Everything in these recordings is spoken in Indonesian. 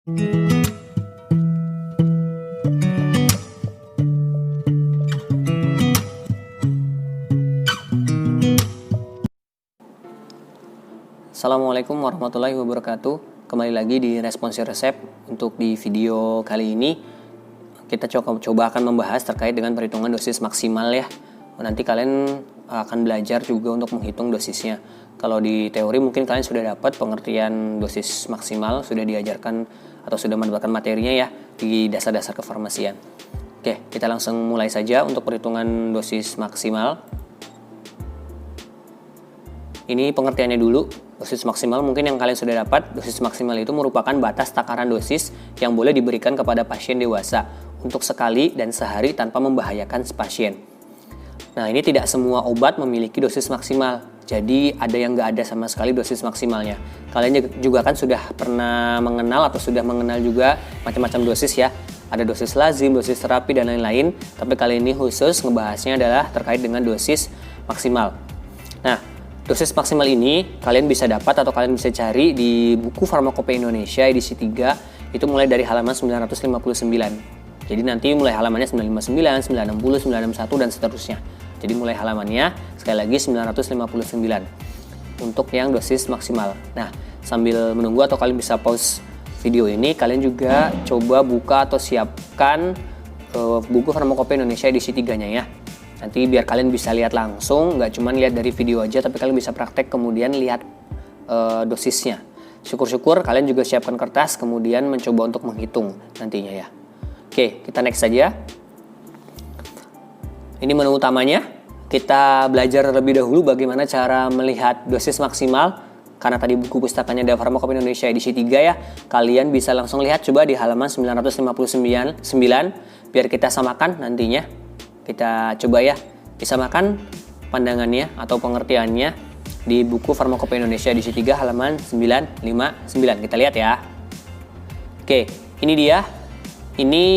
Assalamualaikum warahmatullahi wabarakatuh. Kembali lagi di Responsi Resep. Untuk di video kali ini kita coba akan membahas terkait dengan perhitungan dosis maksimal ya. Nanti kalian akan belajar juga untuk menghitung dosisnya. Kalau di teori mungkin kalian sudah dapat pengertian dosis maksimal, sudah diajarkan atau sudah mendapatkan materinya ya di dasar-dasar kefarmasian. Oke, kita langsung mulai saja untuk perhitungan dosis maksimal. Ini pengertiannya dulu. Dosis maksimal mungkin yang kalian sudah dapat. Dosis maksimal itu merupakan batas takaran dosis yang boleh diberikan kepada pasien dewasa untuk sekali dan sehari tanpa membahayakan pasien. Nah, ini tidak semua obat memiliki dosis maksimal. Jadi ada yang nggak ada sama sekali dosis maksimalnya. Kalian juga kan sudah pernah mengenal atau sudah mengenal juga macam-macam dosis ya. Ada dosis lazim, dosis terapi dan lain-lain. Tapi kali ini khusus ngebahasnya adalah terkait dengan dosis maksimal. Nah, dosis maksimal ini kalian bisa dapat atau kalian bisa cari di buku Farmakopeia Indonesia edisi 3 itu mulai dari halaman 959. Jadi nanti mulai halamannya 959, 960, 961 dan seterusnya. Jadi mulai halamannya sekali lagi 959 untuk yang dosis maksimal. Nah, sambil menunggu atau kalian bisa pause video ini, kalian juga coba buka atau siapkan buku Farmakopeia Indonesia edisi 3-nya ya. Nanti biar kalian bisa lihat langsung, nggak cuma lihat dari video aja, tapi kalian bisa praktek kemudian lihat dosisnya. Syukur-syukur kalian juga siapkan kertas, kemudian mencoba untuk menghitung nantinya ya. Oke, kita next saja. Ini menu utamanya. Kita belajar terlebih dahulu bagaimana cara melihat dosis maksimal. Karena tadi buku pustakanya ada Farmakopeia Indonesia edisi 3 ya. Kalian bisa langsung lihat coba di halaman 959 biar kita samakan nantinya. Kita coba ya disamakan pandangannya atau pengertiannya di buku Farmakopeia Indonesia edisi 3 halaman 959. Kita lihat ya. Oke, ini dia. Ini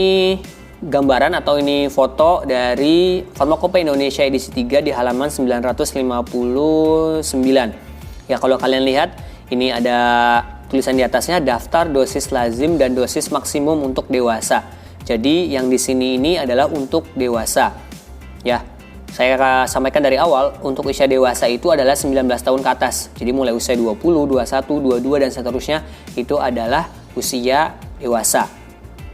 gambaran atau ini foto dari Farmakopeia Indonesia edisi 3 di halaman 959. Ya, kalau kalian lihat ini ada tulisan di atasnya daftar dosis lazim dan dosis maksimum untuk dewasa. Jadi yang di sini ini adalah untuk dewasa. Ya, saya sampaikan dari awal untuk usia dewasa itu adalah 19 tahun ke atas. Jadi mulai usia 20, 21, 22 dan seterusnya itu adalah usia dewasa.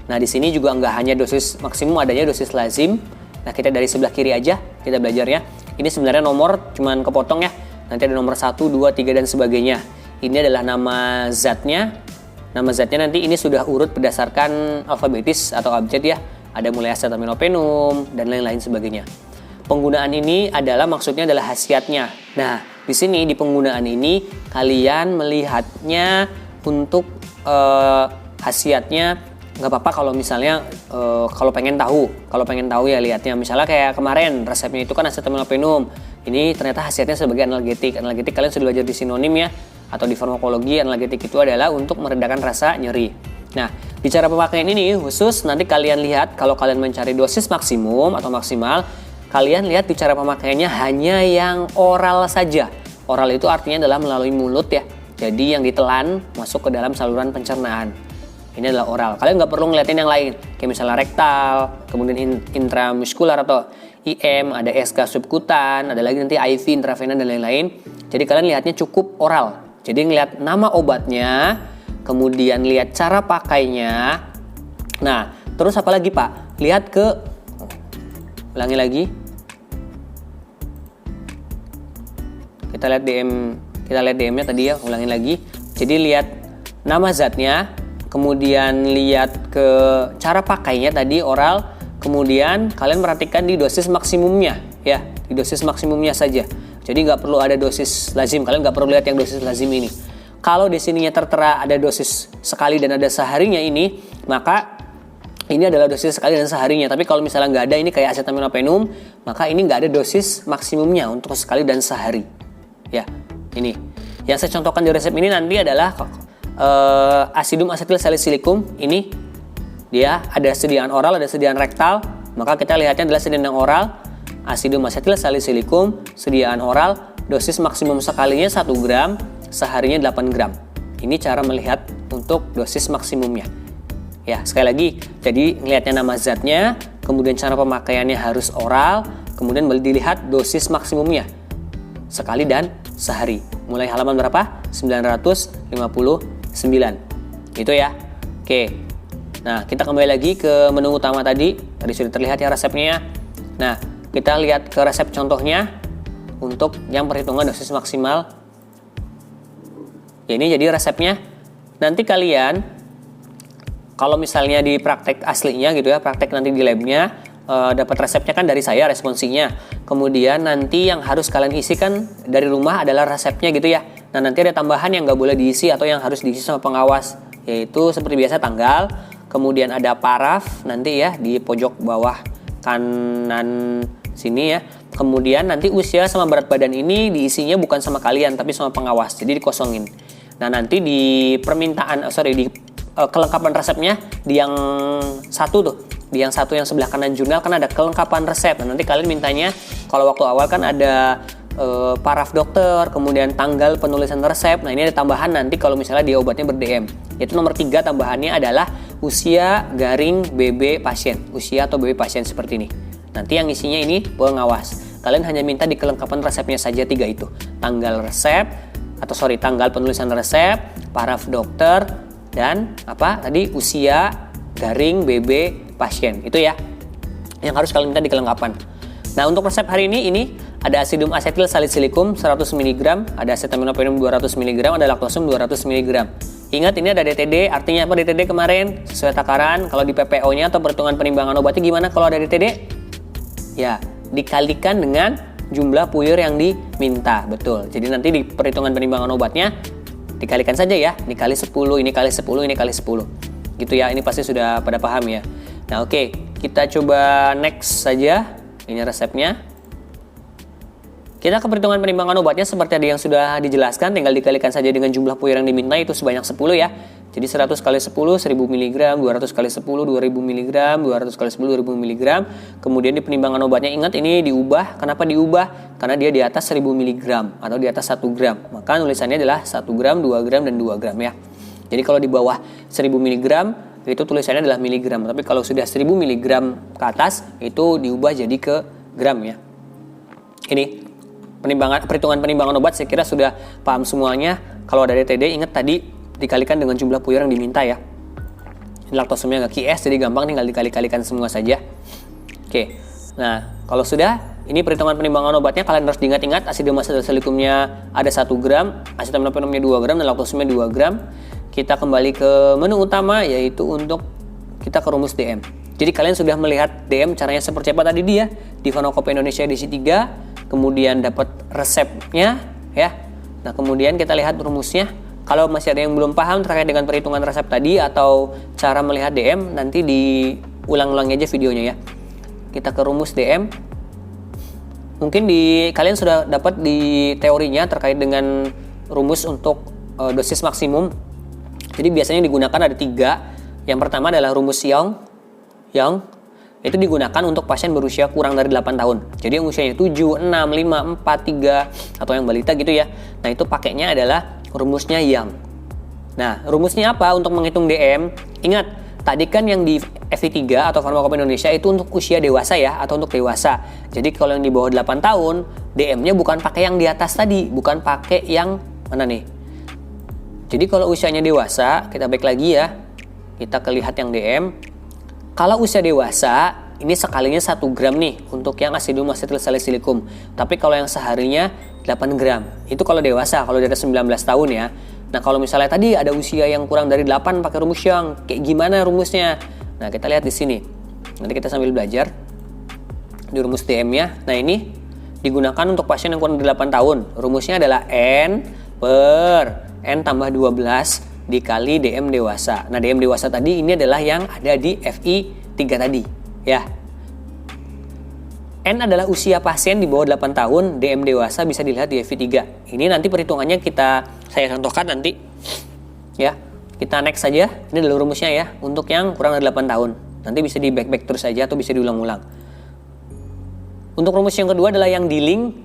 Nah, di sini juga nggak hanya dosis maksimum, adanya dosis lazim. Nah, kita dari sebelah kiri aja kita belajarnya. Ini sebenarnya nomor cuman kepotong ya. Nanti ada nomor 1, 2, 3 dan sebagainya. Ini adalah nama zatnya. Nama zatnya nanti ini sudah urut berdasarkan alfabetis atau abjad ya. Ada mulai acetaminophenum dan lain-lain sebagainya. Penggunaan ini adalah maksudnya adalah khasiatnya. Nah, di sini di penggunaan ini kalian melihatnya untuk khasiatnya. Nggak apa-apa kalau misalnya kalau pengen tahu ya lihatnya. Misalnya kayak kemarin resepnya itu kan acetaminophenum. Ini ternyata khasiatnya sebagai analgetik. Analgetik kalian sudah belajar di sinonim ya, atau di farmakologi. Analgetik itu adalah untuk meredakan rasa nyeri. Nah, di cara pemakaian ini khusus nanti kalian lihat kalau kalian mencari dosis maksimum atau maksimal, kalian lihat di cara pemakaiannya hanya yang oral saja. Oral itu artinya adalah melalui mulut ya. Jadi yang ditelan masuk ke dalam saluran pencernaan. Ini adalah oral. Kalian nggak perlu ngeliatin yang lain. Kayak misalnya rektal, kemudian intramuskular atau IM, ada SK subkutan, ada lagi nanti IV, intravena dan lain-lain. Jadi kalian lihatnya cukup oral. Jadi ngeliat nama obatnya, kemudian lihat cara pakainya. Nah, terus apa lagi Pak? Lihat ke, ulangi lagi. Kita lihat DM-nya tadi ya, ulangin lagi. Jadi lihat nama zatnya. Kemudian lihat ke cara pakainya tadi oral, kemudian kalian perhatikan di dosis maksimumnya ya, di dosis maksimumnya saja. Jadi nggak perlu ada dosis lazim, kalian nggak perlu lihat yang dosis lazim ini. Kalau di sininya tertera ada dosis sekali dan ada seharinya ini, maka ini adalah dosis sekali dan seharinya. Tapi kalau misalnya nggak ada ini kayak acetaminophenum, maka ini nggak ada dosis maksimumnya untuk sekali dan sehari. Ya, ini yang saya contohkan di resep ini nanti adalah asidum asetil salisilicum. Ini dia ada sediaan oral, ada sediaan rektal. Maka kita lihatnya adalah sediaan yang oral, asidum asetil salisilicum, sediaan oral, dosis maksimum sekalinya 1 gram, seharinya 8 gram. Ini cara melihat untuk dosis maksimumnya. Ya, sekali lagi, jadi ngelihatnya nama zatnya, kemudian cara pemakaiannya harus oral, kemudian dilihat dosis maksimumnya. Sekali dan sehari. Mulai halaman berapa? 959. Itu ya. Oke. Nah, kita kembali lagi ke menu utama tadi. Tadi sudah terlihat ya resepnya. Nah, kita lihat ke resep contohnya untuk yang perhitungan dosis maksimal. Ya, ini jadi resepnya. Nanti kalian kalau misalnya di praktek aslinya gitu ya, praktek nanti di labnya, dapat resepnya kan dari saya, responsinya. Kemudian nanti yang harus kalian isi kan dari rumah adalah resepnya gitu ya. Nah, nanti ada tambahan yang nggak boleh diisi atau yang harus diisi sama pengawas, yaitu seperti biasa tanggal, kemudian ada paraf nanti ya di pojok bawah kanan sini ya. Kemudian nanti usia sama berat badan ini diisinya bukan sama kalian tapi sama pengawas, jadi dikosongin. Nah, nanti di permintaan, di kelengkapan resepnya di yang satu tuh, di yang satu yang sebelah kanan jurnal kan ada kelengkapan resep. Nah, nanti kalian mintanya kalau waktu awal kan ada paraf dokter, kemudian tanggal penulisan resep. Nah, ini ada tambahan nanti kalau misalnya dia obatnya ber-DM. Yaitu nomor 3 tambahannya adalah usia garing BB pasien, usia atau BB pasien seperti ini. Nanti yang isinya ini pengawas. Kalian hanya minta di kelengkapan resepnya saja 3 itu. Tanggal resep tanggal penulisan resep, paraf dokter, dan usia garing BB pasien. Itu ya yang harus kalian minta di kelengkapan. Nah, untuk resep hari ini ada asidum asetil salisilicum 100 mg, ada acetaminophen 200 mg, ada laktosum 200 mg. Ingat ini ada DTD, artinya apa DTD kemarin? Sesuai takaran. Kalau di PPO-nya atau perhitungan penimbangan obatnya gimana kalau ada DTD? Ya, dikalikan dengan jumlah puyer yang diminta. Betul. Jadi nanti di perhitungan penimbangan obatnya dikalikan saja ya, dikali 10, ini kali 10, ini kali 10. Gitu ya, ini pasti sudah pada paham ya. Nah, oke, kita coba next saja. Ini resepnya. Kita ke perhitungan penimbangan obatnya seperti tadi yang sudah dijelaskan, tinggal dikalikan saja dengan jumlah puyer yang diminta, itu sebanyak 10 ya. Jadi 100 kali 10, 1000 mg, 200 kali 10, 2000 mg, 200 kali 10, 2000 mg. Kemudian di penimbangan obatnya, ingat ini diubah. Kenapa diubah? Karena dia di atas 1000 mg atau di atas 1 gram. Maka nulisannya adalah 1 gram, 2 gram, dan 2 gram ya. Jadi kalau di bawah 1000 mg, itu tulisannya adalah miligram. Tapi kalau sudah 1000 mg ke atas, itu diubah jadi ke gram ya. Ini perhitungan penimbangan obat saya kira sudah paham semuanya. Kalau ada DTD, ingat tadi dikalikan dengan jumlah puyer yang diminta ya. Ini laktosumnya nggak QS, jadi gampang tinggal dikali-kalikan semua saja. Oke, nah kalau sudah, ini perhitungan penimbangan obatnya kalian harus diingat-ingat. Asidum asetilsalikumnya ada 1 gram, acetaminophenumnya 2 gram, dan laktosumnya 2 gram. Kita kembali ke menu utama, yaitu untuk kita ke rumus DM. Jadi kalian sudah melihat DM caranya seperti apa tadi dia di Pharmacopoeia Indonesia edisi 3, kemudian dapat resepnya ya. Nah, kemudian kita lihat rumusnya. Kalau masih ada yang belum paham terkait dengan perhitungan resep tadi atau cara melihat DM, nanti diulang-ulangi aja videonya ya. Kita ke rumus DM. Mungkin kalian sudah dapat di teorinya terkait dengan rumus untuk dosis maksimum. Jadi biasanya digunakan ada 3. Yang pertama adalah rumus Young. Itu digunakan untuk pasien berusia kurang dari 8 tahun. Jadi yang usianya 7, 6, 5, 4, 3 atau yang balita gitu ya. Nah, itu pakainya adalah rumusnya Young. Nah, rumusnya apa untuk menghitung DM? Ingat, tadi kan yang di FI3 atau Pharmacopoeia Indonesia itu untuk usia dewasa ya, atau untuk dewasa. Jadi kalau yang di bawah 8 tahun, DM-nya bukan pakai yang di atas tadi, bukan pakai yang mana nih? Jadi kalau usianya dewasa, kita balik lagi ya. Kita lihat yang DM. Kalau usia dewasa, ini sekalinya 1 gram nih untuk yang asidum asetilsalicylicum. Tapi kalau yang seharinya 8 gram. Itu kalau dewasa, kalau di atas 19 tahun ya. Nah, kalau misalnya tadi ada usia yang kurang dari 8 pakai rumus Young, kayak gimana rumusnya? Nah, kita lihat di sini. Nanti kita sambil belajar di rumus DM-nya. Nah, ini digunakan untuk pasien yang kurang dari 8 tahun. Rumusnya adalah N per N tambah 12 dikali DM dewasa. Nah, DM dewasa tadi ini adalah yang ada di FI3 tadi ya. N adalah usia pasien di bawah 8 tahun, DM dewasa bisa dilihat di FI3. Ini nanti perhitungannya saya contohkan nanti ya. Kita next saja. Ini adalah rumusnya ya untuk yang kurang dari 8 tahun. Nanti bisa di back terus saja atau bisa diulang-ulang. Untuk rumus yang kedua adalah yang D-link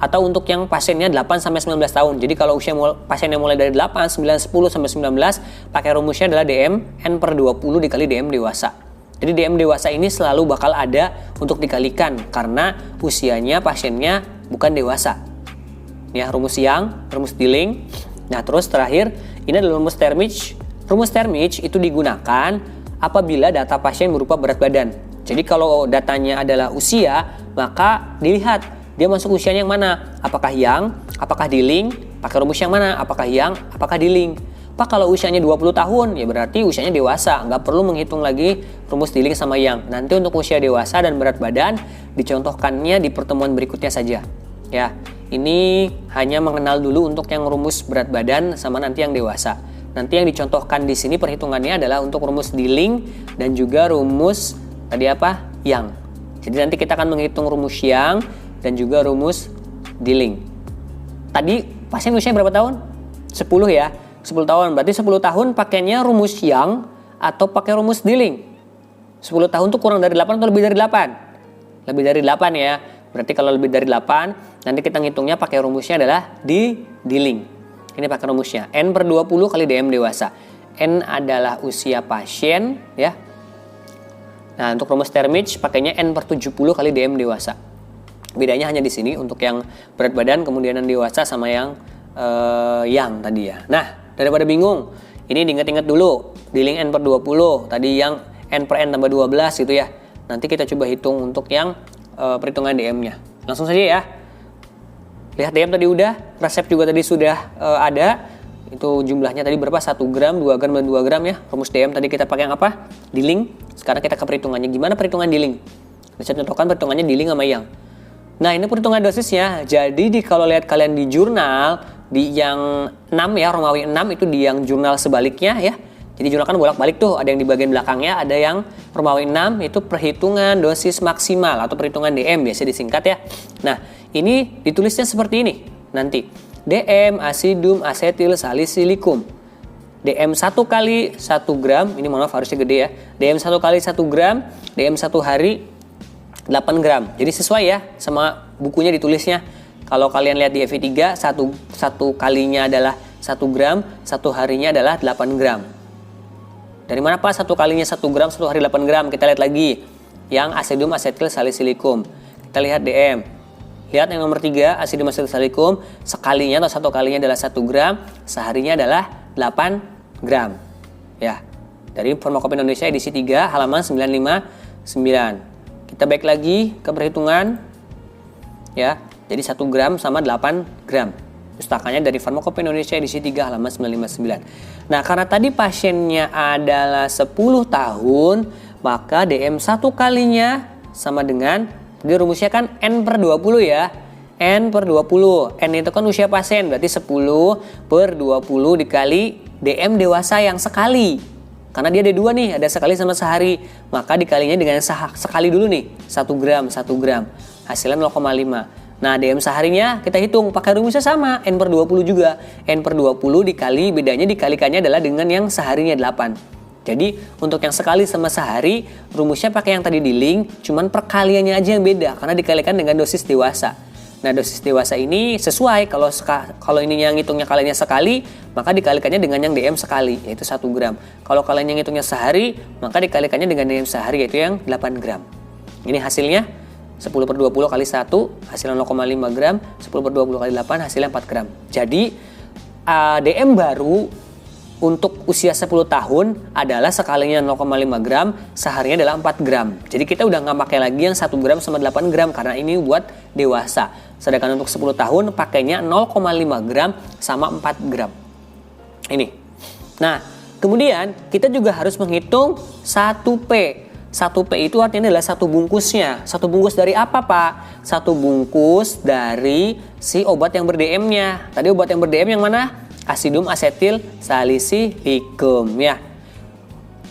atau untuk yang pasiennya 8 sampai 19 tahun. Jadi kalau usia pasiennya mulai dari 8, 9, 10 sampai 19, pakai rumusnya adalah DM N per 20 dikali DM dewasa. Jadi DM dewasa ini selalu bakal ada untuk dikalikan karena usianya pasiennya bukan dewasa. Ya, rumus Young, rumus Dilling. Nah, terus terakhir ini adalah rumus Termich. Rumus Termich itu digunakan apabila data pasien berupa berat badan. Jadi kalau datanya adalah usia, maka dilihat dia masuk usianya yang mana? Apakah Young? Apakah Dilling? Pakai rumus yang mana? Apakah Young? Apakah Dilling? Pak, kalau usianya 20 tahun, ya berarti usianya dewasa. Nggak perlu menghitung lagi rumus Dilling sama Young. Nanti untuk usia dewasa dan berat badan, dicontohkannya di pertemuan berikutnya saja. Ya, ini hanya mengenal dulu untuk yang rumus berat badan sama nanti yang dewasa. Nanti yang dicontohkan di sini perhitungannya adalah untuk rumus Dilling dan juga rumus tadi apa? Young. Jadi nanti kita akan menghitung rumus Young dan juga rumus Dilling. Tadi pasien usia berapa tahun? 10 ya. 10 tahun. Berarti 10 tahun pakainya rumus Young atau pakai rumus Dilling? 10 tahun tuh kurang dari 8 atau lebih dari 8? Lebih dari 8 ya. Berarti kalau lebih dari 8, nanti kita ngitungnya pakai rumusnya adalah Dilling. Ini pakai rumusnya N per 20 kali DM dewasa. N adalah usia pasien ya. Nah, untuk rumus Termich pakainya N per 70 kali DM dewasa. Bedanya hanya di sini untuk yang berat badan, kemudian yang dewasa sama yang Young tadi ya. Nah, daripada bingung, ini diingat-ingat dulu. Dilling N per 20, tadi yang N per N tambah 12 gitu ya. Nanti kita coba hitung untuk yang perhitungan DM-nya. Langsung saja ya. Lihat DM tadi udah, resep juga tadi sudah ada. Itu jumlahnya tadi berapa? 1 gram, 2 gram, dan 2 gram ya. Rumus DM tadi kita pakai yang apa? Dilling. Sekarang kita ke perhitungannya. Gimana perhitungan Dilling? Bisa contohkan perhitungannya Dilling sama Young. Nah, ini perhitungan dosisnya. Jadi kalau lihat kalian di jurnal, di yang 6 ya, Romawi 6 itu di yang jurnal sebaliknya ya. Jadi jurnal kan bolak-balik tuh, ada yang di bagian belakangnya, ada yang Romawi 6 itu perhitungan dosis maksimal atau perhitungan DM biasa disingkat ya. Nah, ini ditulisnya seperti ini nanti. DM asidum asetil salisilikum. DM 1 kali 1 gram, ini mohon maaf harusnya gede ya. DM 1 kali 1 gram, DM 1 hari 8 gram. Jadi sesuai ya sama bukunya ditulisnya. Kalau kalian lihat di FE3, satu kalinya adalah 1 gram, 1 harinya adalah 8 gram. Dari mana Pak 1 kalinya 1 gram, 1 hari 8 gram? Kita lihat lagi. Yang asidum asetil salisilikum. Kita lihat DM. Lihat yang nomor 3, asidum asetil salisilikum. Sekalinya atau 1 kalinya adalah 1 gram, seharinya adalah 8 gram. Ya. Dari Farmakope Indonesia edisi 3 halaman 959. Kita baik lagi ke perhitungan ya. Jadi 1 gram sama 8 gram. Pustakanya dari Farmakope Indonesia edisi 3 halaman 959. Nah, karena tadi pasiennya adalah 10 tahun, maka DM 1 kalinya sama dengan, jadi rumusnya kan N per 20 ya. N per 20. N itu kan usia pasien, berarti 10 per 20 dikali DM dewasa yang sekali. Karena dia ada 2 nih, ada sekali sama sehari. Maka dikalinya dengan sekali dulu nih. 1 gram, 1 gram. Hasilnya 0,5. Nah, DM seharinya kita hitung. Pakai rumusnya sama, N per 20 juga. N per 20 dikali, bedanya dikalikannya adalah dengan yang seharinya 8. Jadi, untuk yang sekali sama sehari, rumusnya pakai yang tadi Dilling, cuman perkaliannya aja yang beda. Karena dikalikan dengan dosis dewasa. Nah, dosis dewasa ini sesuai kalau ini yang ngitungnya kaliannya sekali, maka dikalikannya dengan yang DM sekali, yaitu 1 gram. Kalau kalian yang ngitungnya sehari, maka dikalikannya dengan DM sehari, yaitu yang 8 gram. Ini hasilnya 10 per 20 kali 1, hasilnya 0,5 gram, 10 per 20 kali 8, hasilnya 4 gram. Jadi, DM baru untuk usia 10 tahun adalah sekalinya 0,5 gram, seharinya adalah 4 gram. Jadi kita udah nggak pakai lagi yang 1 gram sama 8 gram karena ini buat dewasa. Sedangkan untuk 10 tahun pakainya 0,5 gram sama 4 gram. Ini. Nah, kemudian kita juga harus menghitung 1P. 1P itu artinya adalah 1 bungkusnya. 1 bungkus dari apa, Pak? 1 bungkus dari si obat yang ber-DM-nya. Tadi obat yang ber-DM yang mana? Asidum asetil salisilikum ya.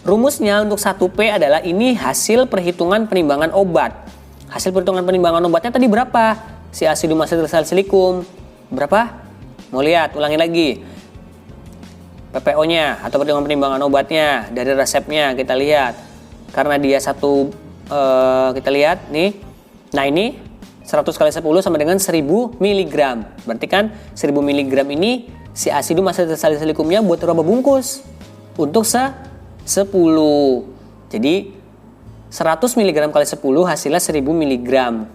Rumusnya untuk 1P adalah ini hasil perhitungan penimbangan obat. Hasil perhitungan penimbangan obatnya tadi berapa? Si asidum asetil salisilikum berapa? Mau lihat, ulangi lagi. PPO-nya atau perhitungan penimbangan obatnya dari resepnya kita lihat. Karena dia kita lihat nih. Nah, ini 100 kali 10 sama dengan 1000 mg. Berarti kan 1000 mg ini si asidum asetilsalisilicumnya buat berapa bungkus? Untuk 10. Jadi 100 mg kali 10 hasilnya 1000 mg.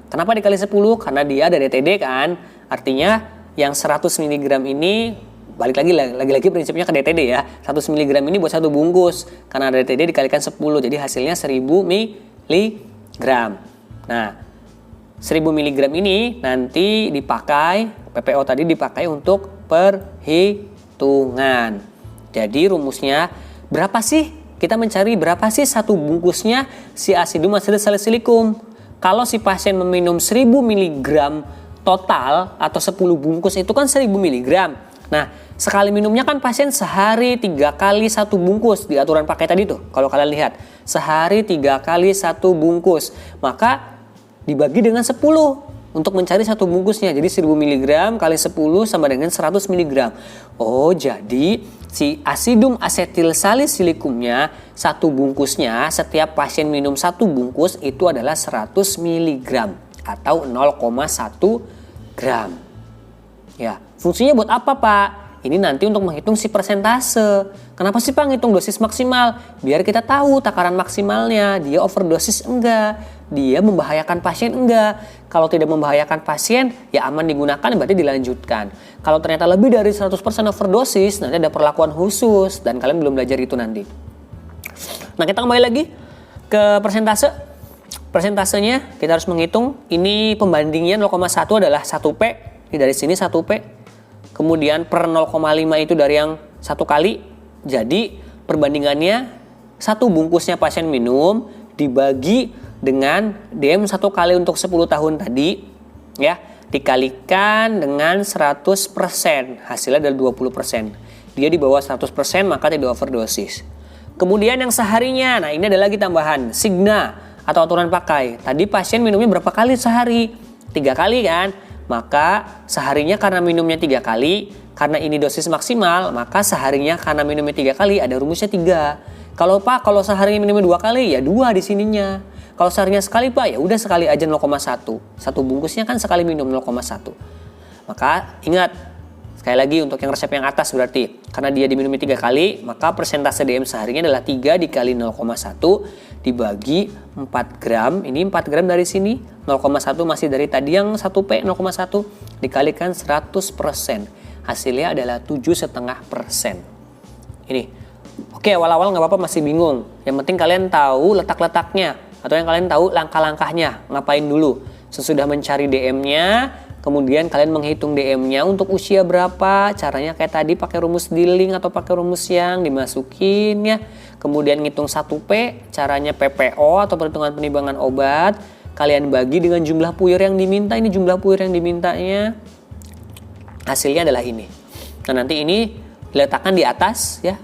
Kenapa dikali 10? Karena dia ada DTD kan. Artinya yang 100 mg ini balik lagi prinsipnya ke DTD ya. 100 mg ini buat satu bungkus. Karena ada DTD dikalikan 10. Jadi hasilnya 1000 mg. Nah, 1000 mg ini nanti dipakai, PPO tadi dipakai untuk perhitungan. Jadi rumusnya berapa sih? Kita mencari berapa sih satu bungkusnya si asidum asetilsalicylicum. Kalau si pasien meminum 1000 mg total atau 10 bungkus itu kan 1000 mg. Nah, sekali minumnya kan pasien sehari 3 kali 1 bungkus di aturan pakai tadi tuh. Kalau kalian lihat, sehari 3 kali 1 bungkus. Maka dibagi dengan 10 untuk mencari satu bungkusnya. Jadi 1000 mg kali 10 sama dengan 100 mg. Oh, jadi si asidum asetilsalisilicumnya satu bungkusnya setiap pasien minum satu bungkus itu adalah 100 mg atau 0,1 gram. Ya, fungsinya buat apa, Pak? Ini nanti untuk menghitung si persentase. Kenapa sih, Pak, ngitung dosis maksimal? Biar kita tahu takaran maksimalnya. Dia overdosis enggak? Dia membahayakan pasien enggak? Kalau tidak membahayakan pasien, ya aman digunakan, berarti dilanjutkan. Kalau ternyata lebih dari 100% overdosis, nanti ada perlakuan khusus. Dan kalian belum belajar itu nanti. Nah, kita kembali lagi ke persentase. Persentasenya kita harus menghitung. Ini pembandingnya 0,1 adalah 1P. Ini dari sini 1P. Kemudian per 0,5 itu dari yang 1 kali. Jadi perbandingannya satu bungkusnya pasien minum dibagi dengan DM 1 kali untuk 10 tahun tadi. Ya, dikalikan dengan 100%. Hasilnya adalah 20%. Dia di bawah 100% maka tidak overdosis. Kemudian yang seharinya. Nah, ini ada lagi tambahan. Signa atau aturan pakai. Tadi pasien minumnya berapa kali sehari? 3 kali kan? Maka seharinya karena minumnya 3 kali, karena ini dosis maksimal, maka seharinya karena minumnya 3 kali ada rumusnya 3. Kalau Pak, kalau seharinya minumnya 2 kali, ya 2 di sininya. Kalau seharinya sekali, Pak, ya udah sekali aja 0,1. Satu bungkusnya kan sekali minum 0,1. Maka ingat, sekali lagi untuk yang resep yang atas berarti, karena dia diminumi 3 kali, maka persentase DM seharinya adalah 3 dikali 0,1 dibagi 4 gram. Ini 4 gram dari sini, 0,1 masih dari tadi yang 1P 0,1 dikalikan 100%. Hasilnya adalah 7,5%. Ini. Oke, awal-awal nggak apa-apa masih bingung. Yang penting kalian tahu letak-letaknya atau yang kalian tahu langkah-langkahnya, ngapain dulu. Sesudah mencari DM-nya, kemudian kalian menghitung DM-nya untuk usia berapa. Caranya kayak tadi pakai rumus dealing atau pakai rumus yang dimasukin ya. Kemudian ngitung 1P, caranya PPO atau perhitungan penimbangan obat. Kalian bagi dengan jumlah puyer yang diminta. Ini jumlah puyer yang dimintanya. Hasilnya adalah ini. Nah, nanti ini diletakkan di atas ya.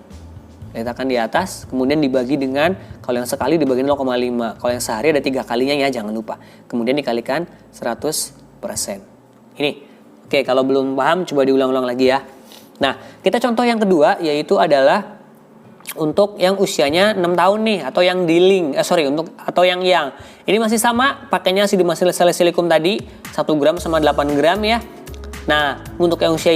Letakkan di atas, kemudian dibagi dengan, kalau yang sekali dibagi 0,5. Kalau yang sehari ada 3 kalinya ya, jangan lupa. Kemudian dikalikan 100%. Ini. Oke, kalau belum paham coba diulang-ulang lagi ya. Nah, kita contoh yang kedua yaitu adalah untuk yang usianya 6 tahun nih atau yang atau yang ini masih sama pakainya asidum asetilsalicylicum tadi 1 gram sama 8 gram ya. Nah, untuk yang usia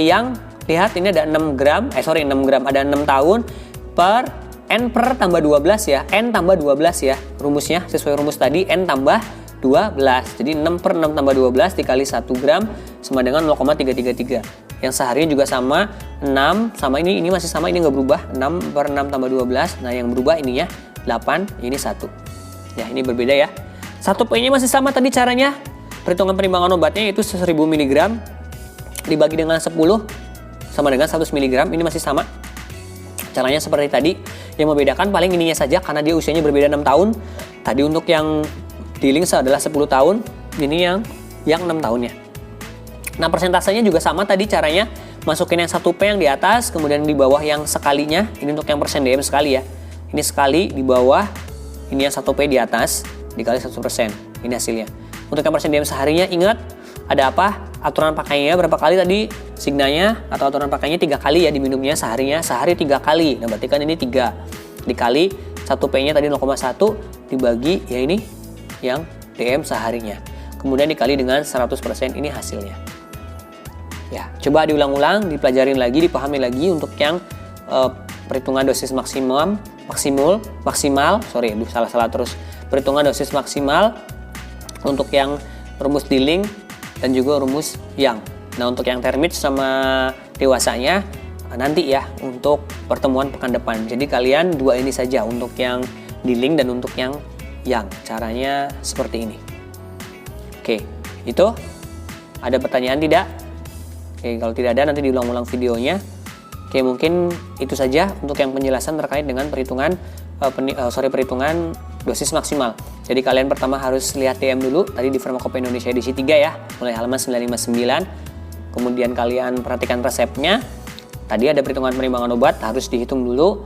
lihat ini ada 6 gram ada 6 tahun per N per tambah 12 ya. N tambah 12 ya. Rumusnya sesuai rumus tadi N tambah 12. Jadi 6 per 6 tambah 12 dikali 1 gram sama dengan 0,333. Yang seharinya juga sama 6 sama ini masih sama, ini nggak berubah. 6 per 6 tambah 12. Nah, yang berubah ininya 8, ini 1. Ya, ini berbeda ya. 1P-nya masih sama tadi caranya. Perhitungan penimbangan obatnya yaitu 1000 mg dibagi dengan 10 sama dengan 100 mg. Ini masih sama. Caranya seperti tadi. Yang membedakan paling ininya saja karena dia usianya berbeda 6 tahun. Tadi untuk yang dealing adalah 10 tahun. Ini yang 6 tahunnya. Nah, persentasenya juga sama tadi caranya. Masukin yang 1P yang di atas, kemudian di bawah yang sekalinya. Ini untuk yang persen DM sekali ya. Ini sekali di bawah, ini yang 1P di atas, dikali 1%. Ini hasilnya. Untuk yang persen DM seharinya, ingat ada apa? Aturan pakainya berapa kali tadi? Signanya atau aturan pakainya 3 kali ya diminumnya seharinya. Sehari 3 kali. Nah, berarti kan ini 3. Dikali 1P-nya tadi 0,1 dibagi ya ini yang DM seharinya. kemudian dikali dengan 100%, ini hasilnya. Ya, coba diulang-ulang, dipelajarin lagi, dipahami lagi untuk yang perhitungan dosis maksimal, perhitungan dosis maksimal untuk yang rumus Dilling dan juga rumus Young. Nah, untuk yang termit sama dewasanya nanti ya untuk pertemuan pekan depan. Jadi kalian dua ini saja untuk yang Dilling dan untuk yang Young. Caranya seperti ini. Oke, itu ada pertanyaan tidak? Oke, kalau tidak ada nanti diulang-ulang videonya. Oke, mungkin itu saja untuk yang penjelasan terkait dengan perhitungan dosis maksimal. Jadi kalian pertama harus lihat DM dulu tadi di Farmakope Indonesia edisi 3 ya, mulai halaman 959. Kemudian kalian perhatikan resepnya. Tadi ada perhitungan perimbangan obat, harus dihitung dulu.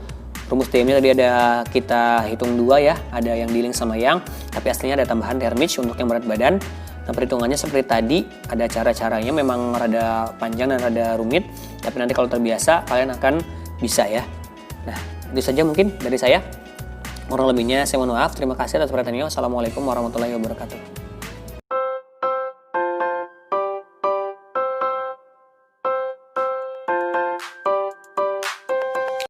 Rumus DM-nya tadi ada kita hitung 2 ya, ada yang Dilling sama Young, tapi aslinya ada tambahan Hermits untuk yang berat badan. Nah, perhitungannya seperti tadi, ada cara-caranya memang rada panjang dan rada rumit, tapi nanti kalau terbiasa kalian akan bisa ya. Nah, itu saja mungkin dari saya. Kurang lebihnya saya mohon maaf. Terima kasih atas perhatiannya. Wassalamualaikum warahmatullahi wabarakatuh.